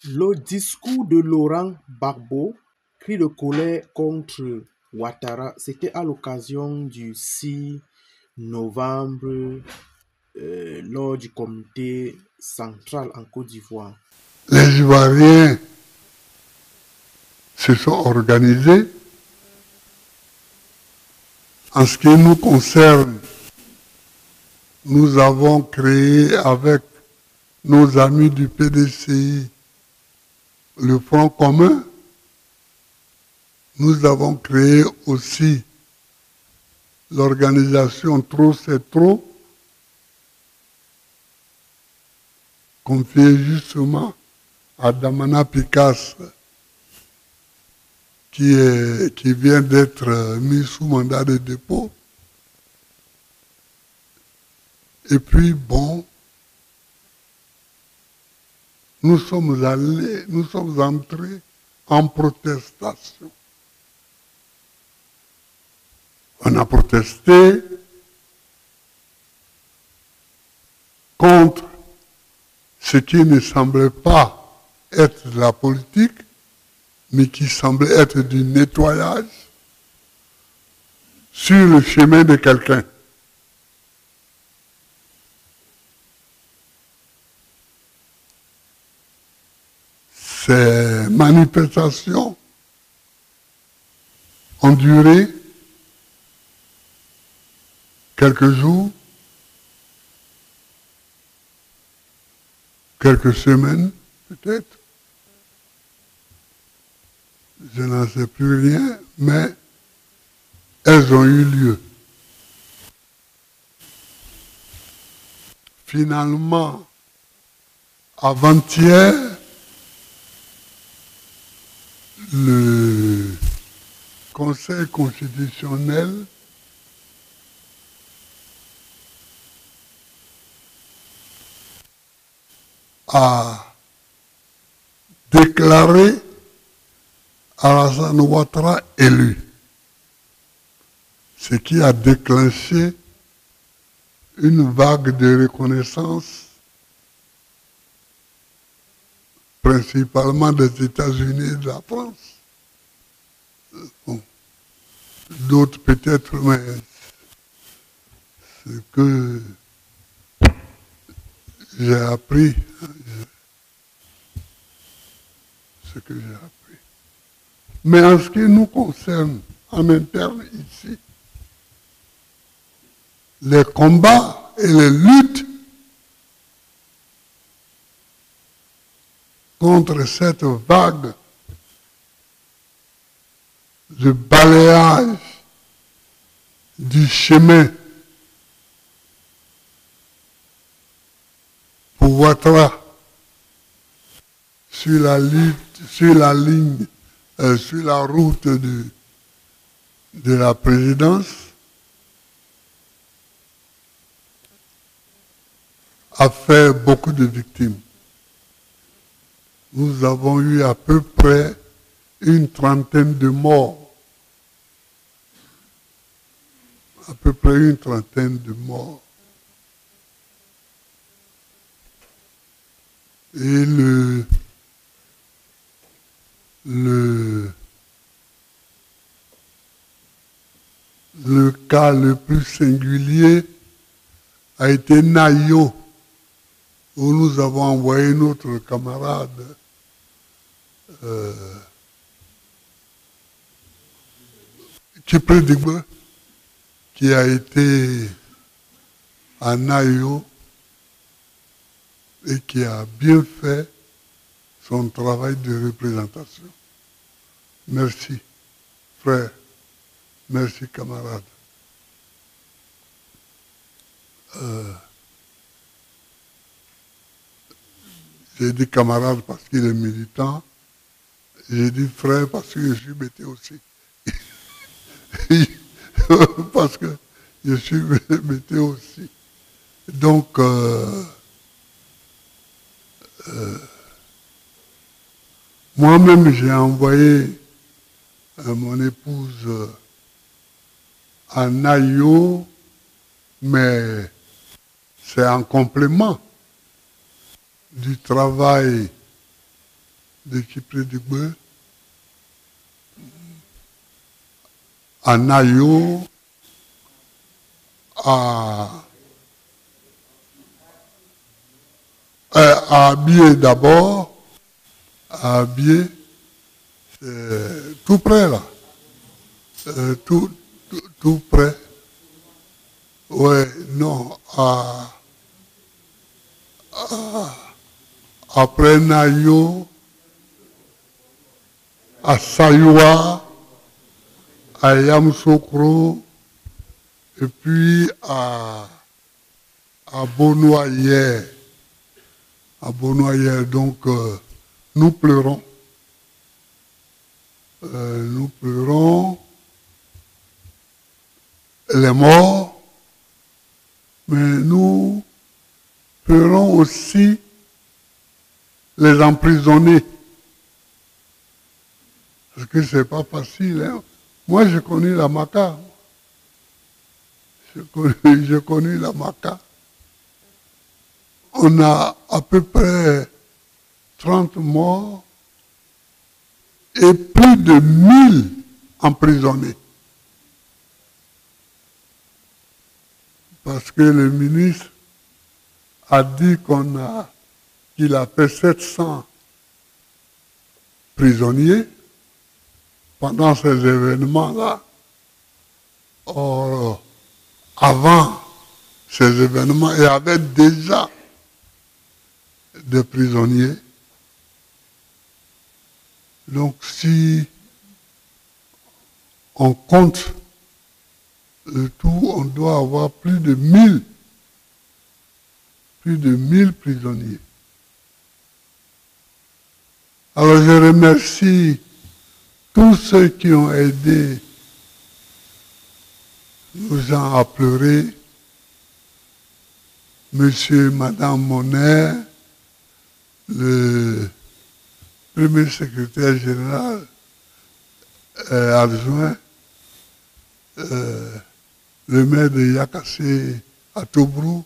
Le discours de Laurent Gbagbo, cri de colère contre Ouattara, c'était à l'occasion du 6 novembre lors du comité central en Côte d'Ivoire. Les Ivoiriens se sont organisés. En ce qui nous concerne, nous avons créé avec nos amis du PDCI le Front commun. Nous avons créé aussi l'organisation Trop c'est trop, confiée justement à Damana Picasse, qui vient d'être mis sous mandat de dépôt. Et puis, bon, nous sommes entrés en protestation. On a protesté contre ce qui ne semblait pas être de la politique, mais qui semblait être du nettoyage sur le chemin de quelqu'un. Ces manifestations ont duré quelques jours, quelques semaines peut-être. Je n'en sais plus rien, mais elles ont eu lieu. Finalement, avant-hier, le Conseil constitutionnel a déclaré Alassane Ouattara élu, ce qui a déclenché une vague de reconnaissance, principalement des États-Unis et de la France. Bon. D'autres peut-être, mais ce que j'ai appris, Mais en ce qui nous concerne, en interne ici, les combats et les luttes contre cette vague de balayage du chemin pour Ouattara sur la route de la présidence, a fait beaucoup de victimes. Nous avons eu à peu près une trentaine de morts. À peu près une trentaine de morts. Et le cas le plus singulier a été Nayo, où nous avons envoyé notre camarade Tchipredigbe, qui a été à Nayo et qui a bien fait son travail de représentation. Merci, frère. Merci, camarade. J'ai dit camarade parce qu'il est militant. J'ai dit frère parce que je suis bêté aussi. Parce que je suis bêté aussi. Donc, moi-même, j'ai envoyé mon épouse à Nayo, mais c'est en complément du travail de Kipridigbe, à Nayo, à Abié d'abord, à Abié, tout près là, tout près. Ouais, non, après Nayo, à Sayua, à Yamoussoukro, et puis à Bonoyer. À Bonoyer, donc nous pleurons. Nous pleurons les morts, mais nous pleurons aussi les emprisonnés. Parce que c'est pas facile. Hein? Moi, j'ai connu la Maca. J'ai connu la Maca. On a à peu près 30 morts et plus de 1000 emprisonnés. Parce que le ministre a dit qu'il a fait 700 prisonniers pendant ces événements-là. Or, avant ces événements, il y avait déjà des prisonniers. Donc, si on compte le tout, on doit avoir plus de 1000 prisonniers. Alors, je remercie tous ceux qui ont aidé nos gens à pleurer, monsieur et madame Monet, le premier secrétaire général adjoint, le maire de Yakassé à Tobrou,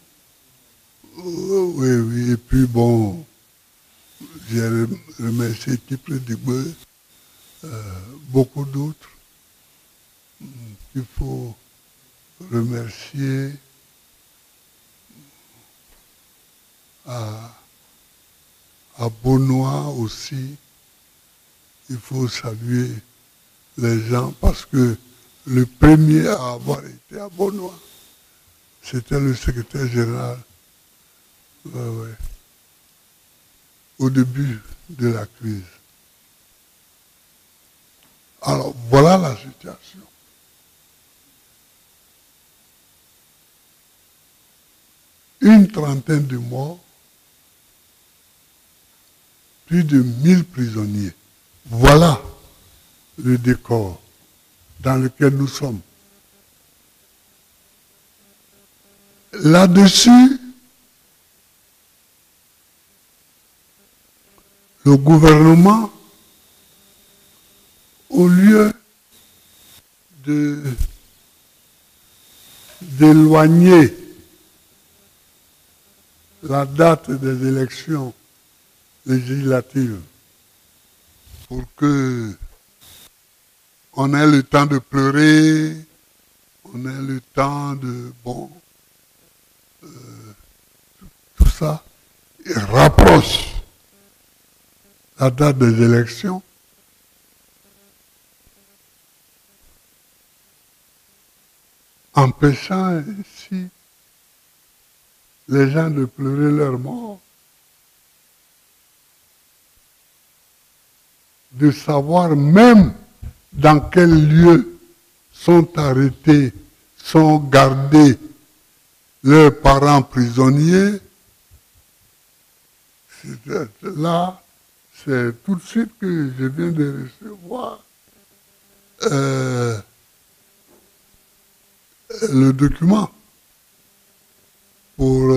oui, et puis bon, j'ai remercié Kipridigbe, beaucoup d'autres qu'il faut remercier à Bonois aussi. Il faut saluer les gens parce que le premier à avoir été à Bonois, c'était le secrétaire général au début de la crise. Alors, voilà la situation. Une trentaine de morts, plus de 1000 prisonniers. Voilà le décor dans lequel nous sommes. Là-dessus, le gouvernement, au lieu d'éloigner la date des élections législatives pour que on ait le temps de pleurer, on ait le temps de, tout ça, et rapproche la date des élections. Empêchant ainsi les gens de pleurer leur mort, de savoir même dans quel lieu sont arrêtés, sont gardés leurs parents prisonniers. Là, c'est tout de suite que je viens de recevoir le document pour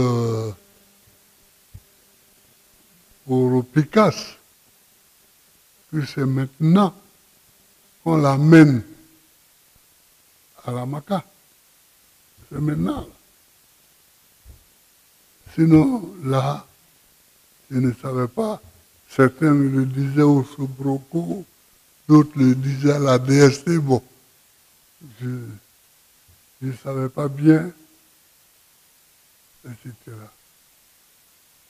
Picasso, que c'est maintenant qu'on l'amène à la Maca. C'est maintenant. Sinon, là, je ne savais pas Certains le disaient au soubreau, d'autres le disaient à la DST. Bon, je ne savais pas bien, etc.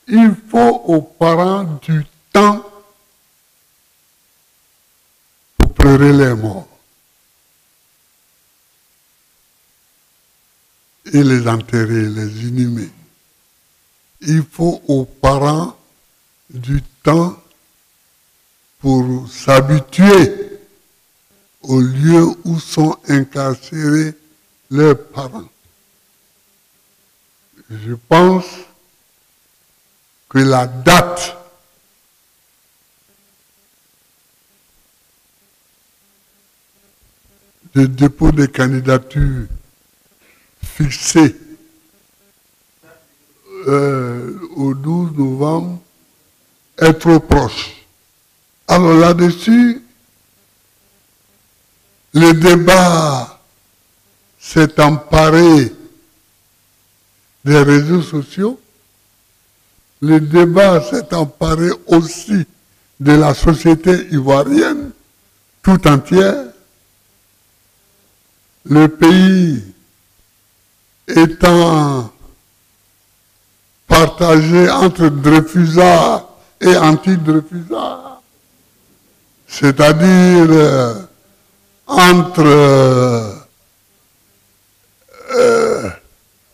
Il faut aux parents du temps pour pleurer les morts et les enterrer, les inhumer. Il faut aux parents du temps pour s'habituer au lieu où sont incarcérés leurs parents. Je pense que la date de dépôt des candidatures fixée au 12 novembre est trop proche. Alors là-dessus, le débat s'est emparé des réseaux sociaux, le débat s'est emparé aussi de la société ivoirienne tout entière. Le pays étant partagé entre Dreyfusards et anti-Dreyfusards, c'est-à-dire entre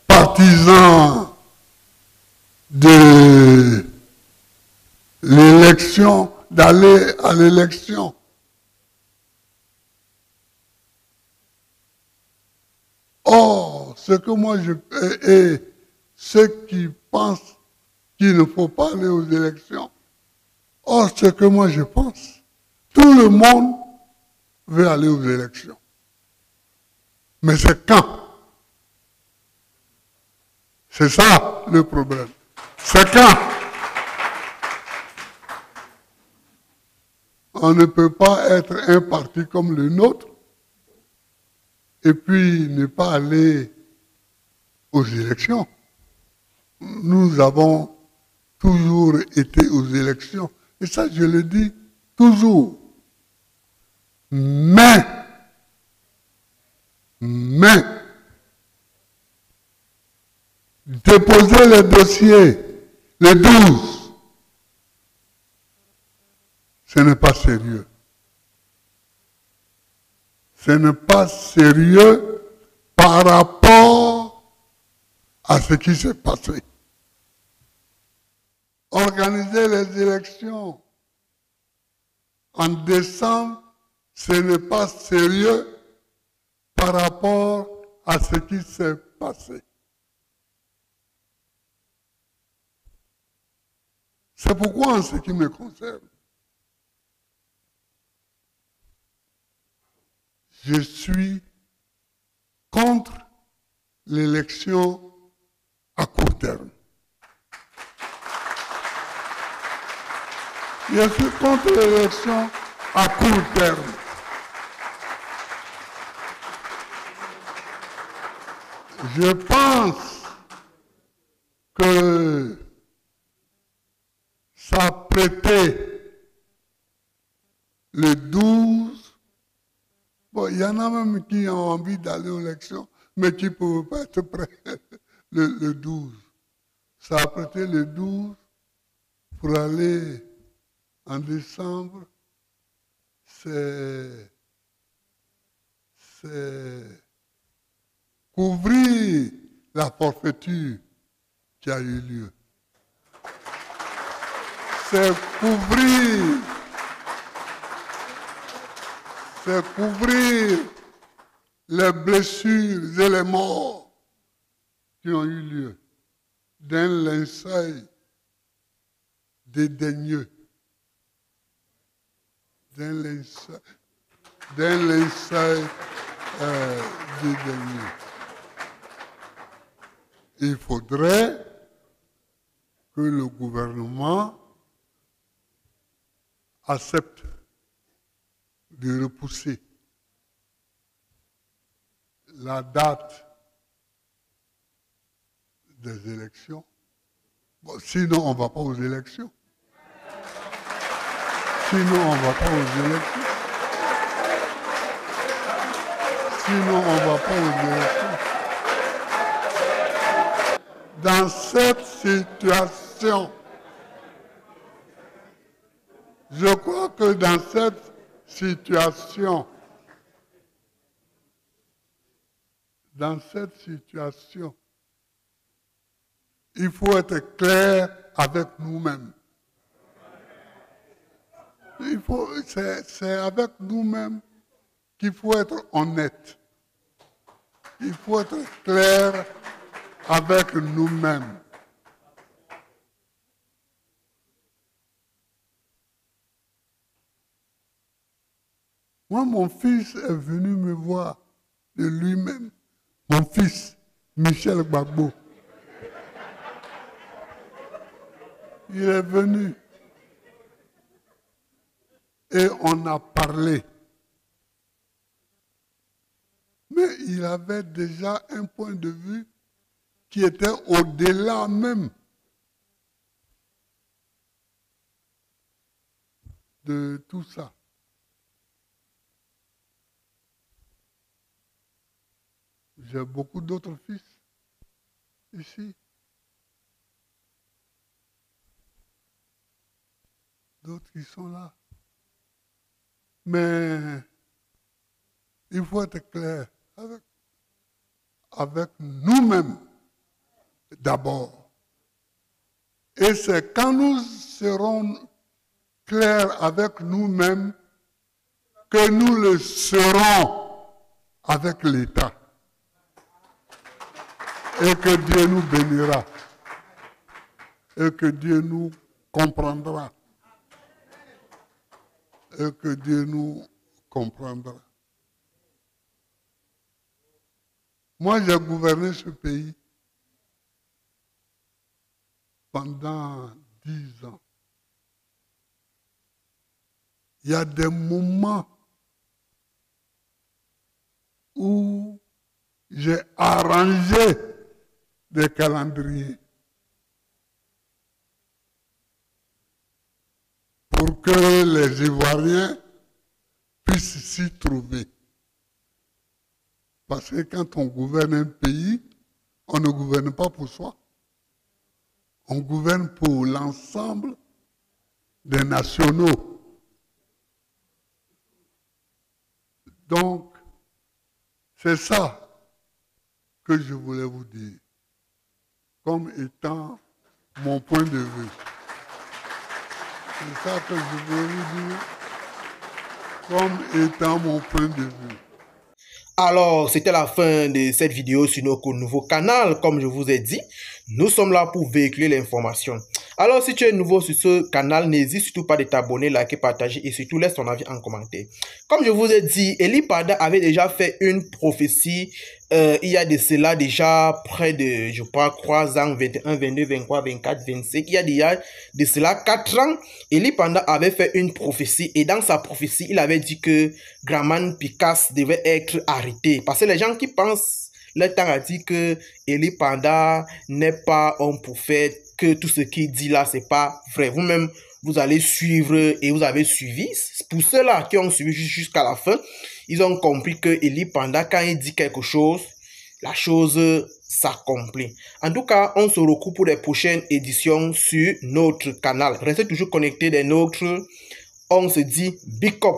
partisans de l'élection, d'aller à l'élection. Or, ce que moi et ceux qui pensent qu'il ne faut pas aller aux élections, or, ce que moi je pense, tout le monde veut aller aux élections. Mais c'est quand? C'est ça le problème. C'est quand? On ne peut pas être un parti comme le nôtre et puis ne pas aller aux élections. Nous avons toujours été aux élections. Et ça, je le dis toujours. Mais, déposer les dossiers le 12, ce n'est pas sérieux. Ce n'est pas sérieux par rapport à ce qui s'est passé. Organiser les élections en décembre, ce n'est pas sérieux par rapport à ce qui s'est passé. C'est pourquoi, en ce qui me concerne, je suis contre l'élection à court terme. Je suis contre l'élection à court terme. Je pense que s'apprêter le 12, bon, il y en a même qui ont envie d'aller aux élections, mais qui ne peuvent pas être prêts le 12. S'apprêter le 12 pour aller en décembre, c'est couvrir la forfaiture qui a eu lieu. C'est couvrir les blessures et les morts qui ont eu lieu d'un linceul dédaigneux, d'un linceul dédaigneux. Il faudrait que le gouvernement accepte de repousser la date des élections. Bon, sinon, on ne va pas aux élections. Sinon, on ne va pas aux élections. Sinon, on ne va pas aux élections. Dans cette situation, je crois que dans cette situation, il faut être clair avec nous-mêmes. C'est avec nous-mêmes qu'il faut être honnête. Il faut être clair avec nous-mêmes. Moi, mon fils est venu me voir de lui-même. Mon fils, Michel Gbagbo. Il est venu et on a parlé. Mais il avait déjà un point de vue qui était au-delà même de tout ça. J'ai beaucoup d'autres fils ici. D'autres qui sont là. Mais il faut être clair avec nous-mêmes d'abord. Et c'est quand nous serons clairs avec nous-mêmes que nous le serons avec l'État. Et que Dieu nous bénira. Et que Dieu nous comprendra. Et que Dieu nous comprendra. Moi, j'ai gouverné ce pays pendant 10 ans. Il y a des moments où j'ai arrangé des calendriers pour que les Ivoiriens puissent s'y trouver. Parce que quand on gouverne un pays, on ne gouverne pas pour soi. On gouverne pour l'ensemble des nationaux. Donc, c'est ça que je voulais vous dire, comme étant mon point de vue. C'est ça que je voulais vous dire, comme étant mon point de vue. Alors, c'était la fin de cette vidéo sur notre nouveau canal. Comme je vous ai dit, nous sommes là pour véhiculer l'information. Alors, si tu es nouveau sur ce canal, n'hésite surtout pas de t'abonner, liker, partager et surtout laisse ton avis en commentaire. Comme je vous ai dit, Eli Pada avait déjà fait une prophétie il y a de cela déjà près de, je crois, 3 ans, 21, 22, 23, 24, 25. Il y a déjà de cela 4 ans. Eli Pada avait fait une prophétie et dans sa prophétie, il avait dit que Grand-Man Picasse devait être arrêté. Parce que les gens qui pensent, le temps a dit que Eli Pada n'est pas homme prophète, que tout ce qu'il dit là, c'est pas vrai. Vous-même, vous allez suivre et vous avez suivi. Pour ceux-là qui ont suivi jusqu'à la fin, ils ont compris que Eli Pada, quand il dit quelque chose, la chose s'accomplit. En tout cas, on se retrouve pour les prochaines éditions sur notre canal. Restez toujours connectés des nôtres. On se dit big up.